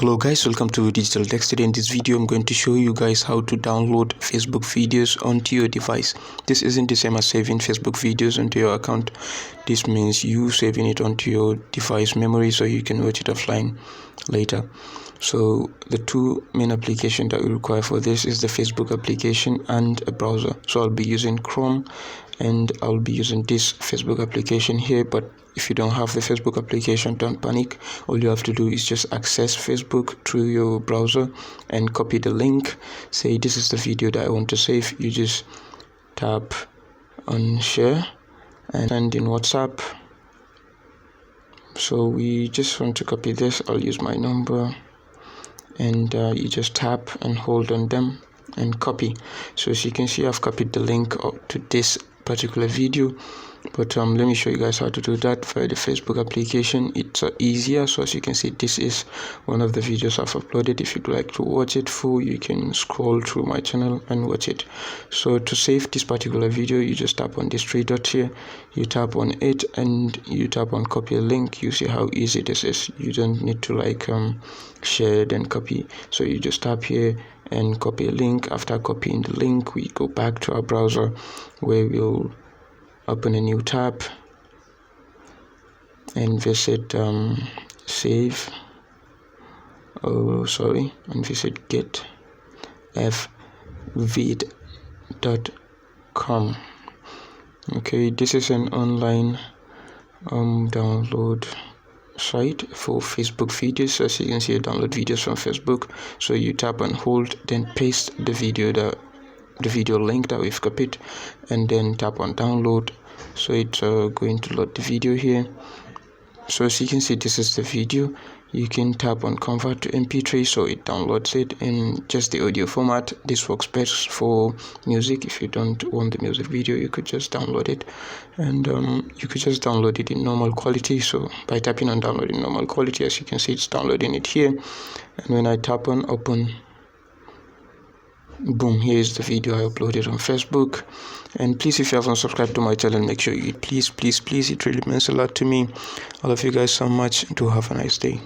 Hello guys, welcome to Digital Degs. Today in this video I'm going to show you guys how to download Facebook videos onto your device. This isn't the same as saving Facebook videos onto your account. This means you saving it onto your device memory so you can watch it offline later. So the two main applications that we require for this is the Facebook application and a browser. So I'll be using Chrome and I'll be using this Facebook application here, but if you don't have the Facebook application, don't panic. All you have to do is just access Facebook through your browser and copy the link. Say this is the video that I want to save. You just tap on share and send in WhatsApp. So we just want to copy this. I'll use my number and you just tap and hold on them and copy. So as you can see, I've copied the link to this particular video, but let me show you guys how to do that via the Facebook application. It's easier. So as you can see, this is one of the videos I've uploaded. If you'd like to watch it full, you can scroll through my channel and watch it. So to save this particular video, you just tap on this three dots here, you tap on it and you tap on copy a link. You see how easy this is. You don't need to share then copy. So you just tap here and copy a link. After copying the link, we go back to our browser where we'll open a new tab and visit and visit getfvid.com. Okay, this is an online download site for Facebook videos. So as you can see, download videos from Facebook. So you tap and hold, then paste the video link that we've copied, and then tap on download. So it's going to load the video here. So as you can see, this is the video. You can tap on convert to MP3, so it downloads it in just the audio format. This works best for music. If you don't want the music video, you could just download it, and you could just download it in normal quality. So by tapping on download in normal quality, as you can see, it's downloading it here. And when I tap on open, boom, here is the video I uploaded on Facebook. And please, if you haven't subscribed to my channel, make sure you please, it really means a lot to me. I love you guys so much. Do have a nice day.